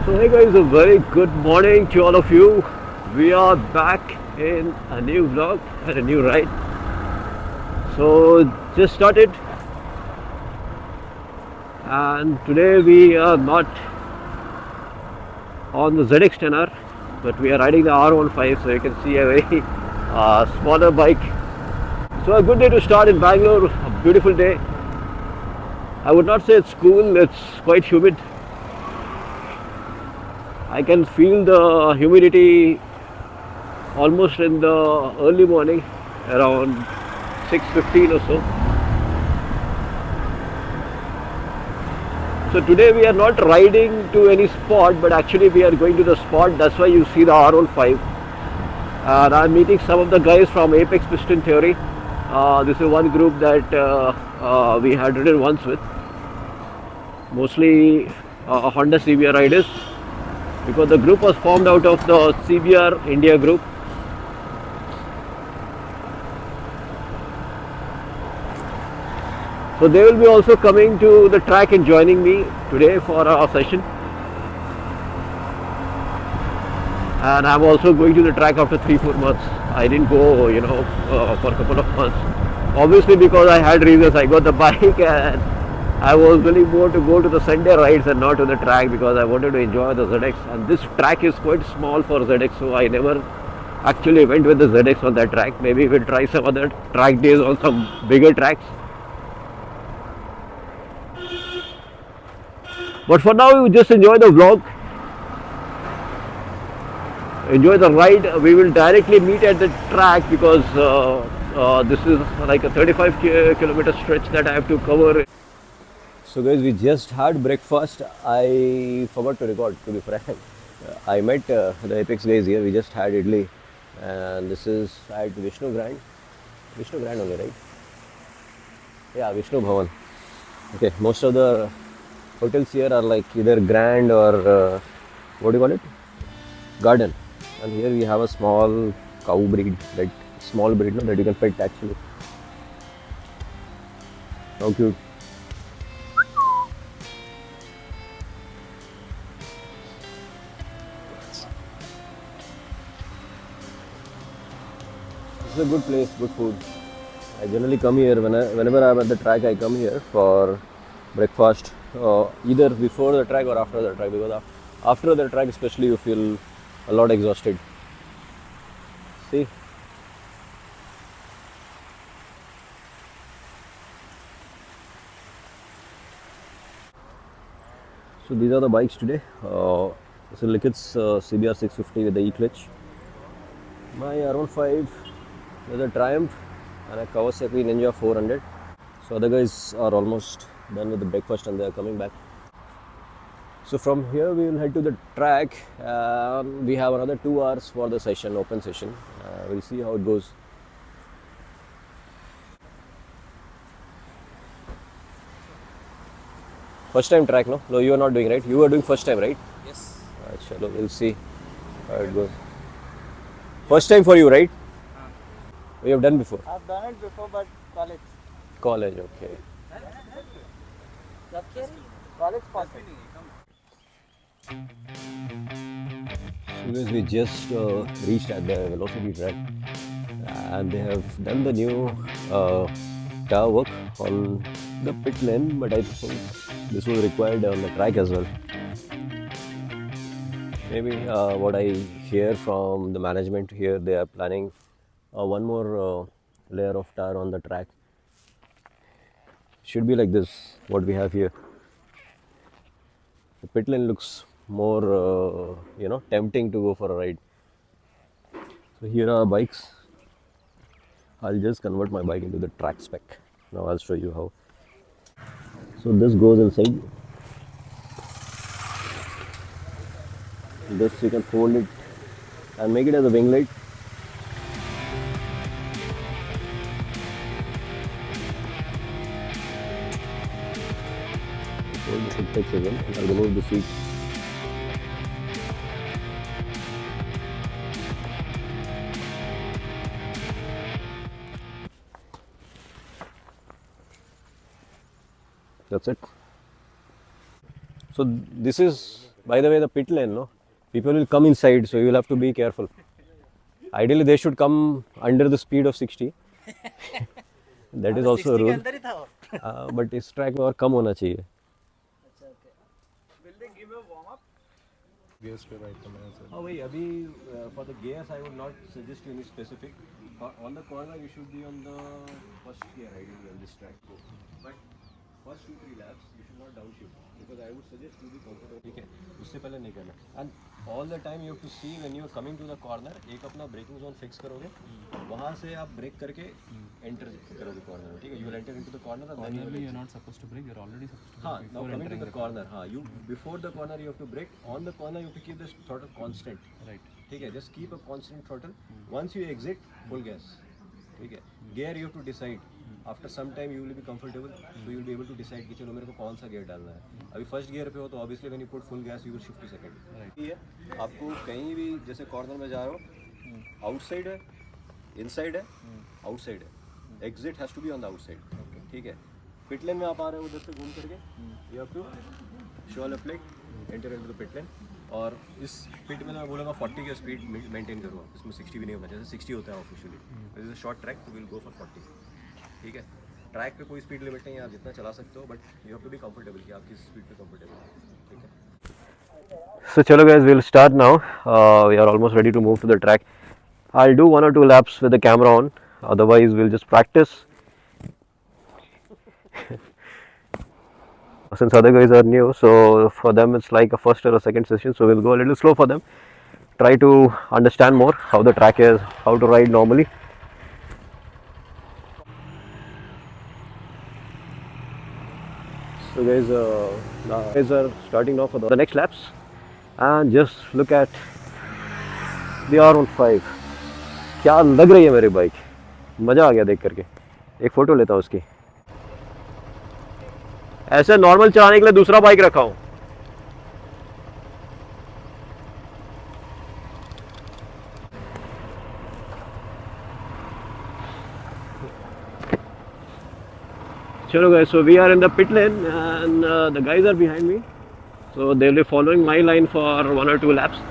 So hey guys, a very good morning to all of you. We are back in a new vlog and a new ride. So just started, and today we are not on the ZX10R, but we are riding the R15. So you can see a very smaller bike. So a good day to start in Bangalore. A beautiful day. I would not say it's cool. It's quite humid. I can feel the humidity almost in the early morning, around 6:15 or so. So today we are not riding to any spot, but actually we are going to the spot. That's why you see the R15. And I'm meeting some of the guys from Apex Piston Theory. This is one group that we had ridden once with, mostly Honda CBR riders, because the group was formed out of the CBR India group. So they will be also coming to the track and joining me today for our session. And I'm also going to the track after 3-4 months. I didn't go, for a couple of months. Obviously because I had reasons. I got the bike and I was willing more to go to the Sunday rides and not to the track because I wanted to enjoy the ZX. And this track is quite small for ZX, so I never actually went with the ZX on that track. Maybe we'll try some other track days on some bigger tracks. But for now, you just enjoy the vlog. Enjoy the ride. We will directly meet at the track because this is like a 35 kilometer stretch that I have to cover. So guys, we just had breakfast. I forgot to record, to be frank. I met the Apex guys here. We just had idli, and this is at Vishnu Grand. Vishnu Grand only, right? Yeah, Vishnu Bhavan. Okay, most of the hotels here are like either Grand or what do you call it? Garden. And here we have a small cow breed, that small breed, no, that you can pet actually. How cute. This is a good place, good food. I generally come here whenever I'm at the track. I come here for breakfast, either before the track or after the track, because after the track especially you feel a lot exhausted. See, so these are the bikes today. So Likit's CBR 650 with the E-clutch. My R15 with a Triumph and a Kawasaki Ninja 400. So other guys are almost done with the breakfast and they are coming back. So from here we will head to the track. We have another 2 hours for the session, open session. We'll see how it goes. First time track, no? No, you are not doing, right? You are doing first time, right? Yes. Chalo, we'll see how it goes. First time for you, right? You have done before? I've done it before, but college. College, okay. College passed. So guys, we just reached at the velocity track and they have done the new tower work on the pit lane, but I think this was required on the track as well. Maybe what I hear from the management here, they are planning one more layer of tar on the track. Should be like this, what we have here. The pit lane looks more, tempting to go for a ride. So here are bikes. I'll just convert my bike into the track spec. Now I'll show you how. So this goes inside. This you can fold it and make it as a wing light. Fold the seat pegs again. I'll remove the seat. That's it. So this is By the way, the pit lane, no, people will come inside, so you will have to be careful. Ideally, they should come under the speed of 60. That is also a rule. But इस track में और कम होना चाहिए. Will they give a warm up? Gears पे ride करना है sir हाँ भाई अभी for the gears I would not suggest you any specific. On the corner you should be on the first gear riding on this track. But first 2-3 laps you should not downshift because I would suggest you be comfortable. ठीक है उससे पहले नहीं करना. And all the time you have to see when you are coming to the corner एक अपना braking zone fix करोगे वहाँ से आप ब्रेक करके enter करोगे corner में ठीक है. You will enter into the corner and then you will You're not supposed to brake, you're already supposed to हाँ brake now before coming to entering the corner हाँ you before the corner you have to brake. On the corner you have to keep the throttle constant. Right. ठीक है just keep a constant throttle. Once you exit full gas. ठीक है gear you have to decide. After some time you will be comfortable, so you will be able to decide कि चलो मेरे को कौन सा गियर डालना है. अभी फर्स्ट गियर पे हो तो obviously when you put full gas you will shift to second. Right. ये आपको कहीं भी जैसे कॉर्नर में जा रहे हो आउटसाइड है इनसाइड है आउटसाइड है exit has to be on the outside. ठीक है पिट लेन में आप आ रहे हो उधर से घूम करके you have to show left leg enter into the pit lane. और इस पिट में मैं बोलूँगा 40 की स्पीड मेंटेन करो. इसमें 60 भी नहीं होना जैसे 60 होता है officially. This is a short track तो विल गो फॉर 40. ठीक है ट्रैक पे कोई स्पीड लिमिट नहीं है आप जितना चला सकते हो but you have to be comfortable कि आप किस स्पीड पे कंफर्टेबल हो. ठीक है so chalo guys we'll start now. We are almost ready to move to the track. I'll do 1 or 2 laps with the camera on, otherwise we'll just practice. Since other guys are new, so for them it's like a first or a second session, so we'll go a little slow for them, try to understand more how the track is, how to ride normally. So guys, guys are starting now for the next laps, and just look at the R15. क्या लग रही है मेरी bike, मज़ा आ गया देख करके. एक फ़ोटो लेता हूँ उसकी. ऐसे नॉर्मल चलाने के लिए दूसरा बाइक रखा हूँ. Chalo guys, so we are in the pit lane and the guys are behind me, so they'll be following my line for 1 or 2 laps.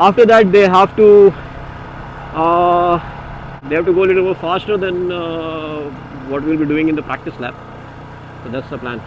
After that they have to go a little more faster than what we'll be doing in the practice lap. So that's the plan.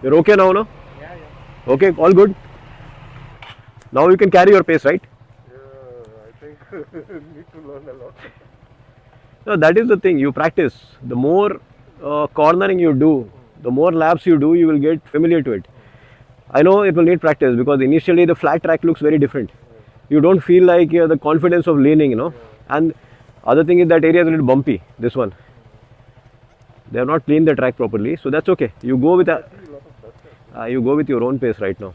You're okay now, no? Yeah. Okay, all good. Now you can carry your pace, right? I think need to learn a lot. No, that is the thing. You practice. The more cornering you do, the more laps you do, you will get familiar to it. I know it will need practice because initially the flat track looks very different. You don't feel like the confidence of leaning, you know. And other thing is that area is a little bumpy. This one, they have not cleaned the track properly, so that's okay. You go with your own pace right now.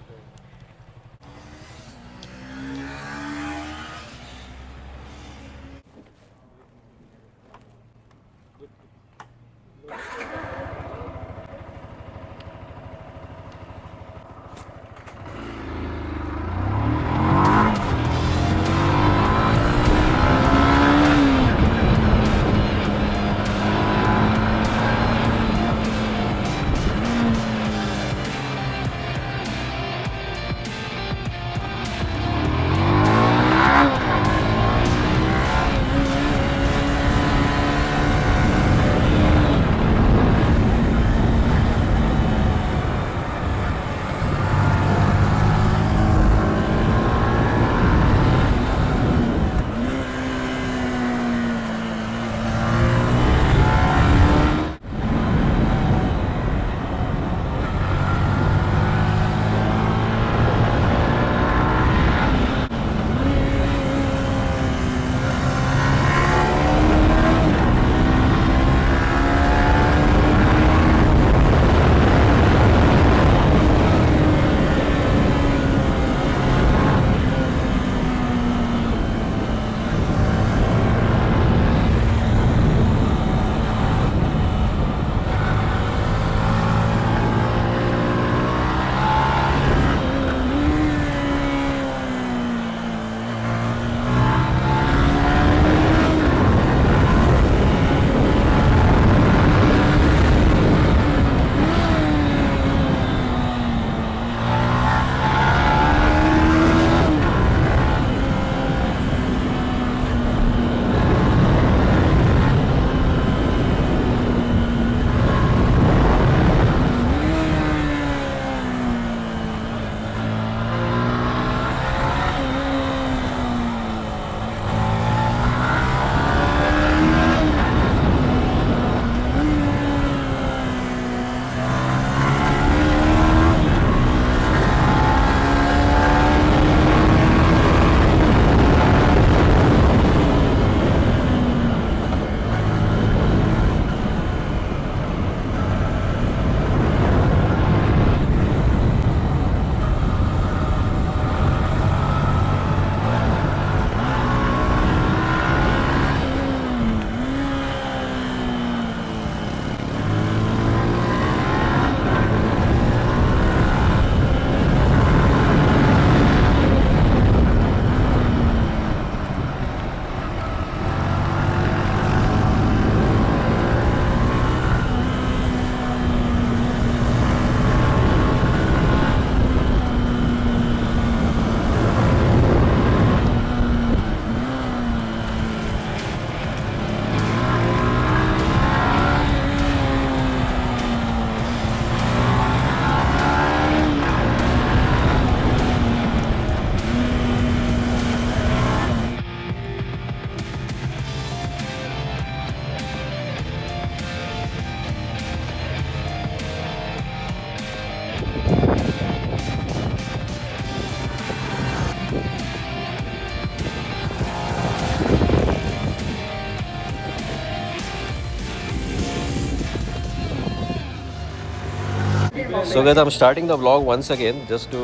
So guys, I'm starting the vlog once again just to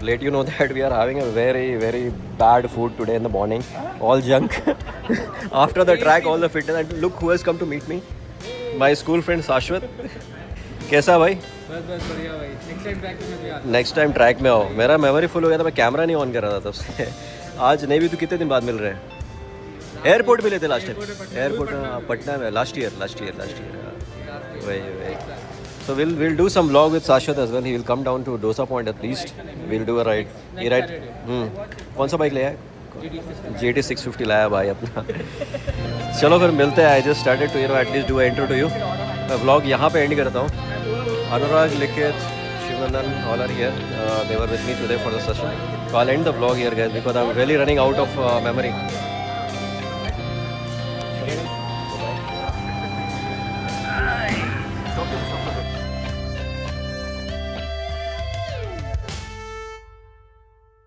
let you know that we are having a very bad food today in the morning. All junk. After the track, all the fitness. And look who has come to meet me. My school friend Shashwat. कैसा भाई? बस बढ़िया भाई. Next time track में भी आता. Next time track में आओ. मेरा मेमोरी फुल हो गया था, मैं कैमरा नहीं ऑन कर रहा था तब से. आज नहीं भी तो कितने दिन बाद मिल रहे हैं. एयरपोर्ट मिले थे लास्ट टाइम. एयरपोर्ट पटना में लास्ट ईयर. वही. So we'll do some vlog with Shashwat as well. He will come down to Dosa Point at least. We'll do a ride. He ride. कौन सा बाइक ले आया? GT 650 लाया भाई अपना. चलो फिर मिलते हैं. I just started to at least do an intro to you. मैं vlog यहाँ पे end करता हूँ. Anurag, Likith, Shivanand, all are here. They were with me today for the session. So I'll end the vlog here guys because I'm really running out of memory.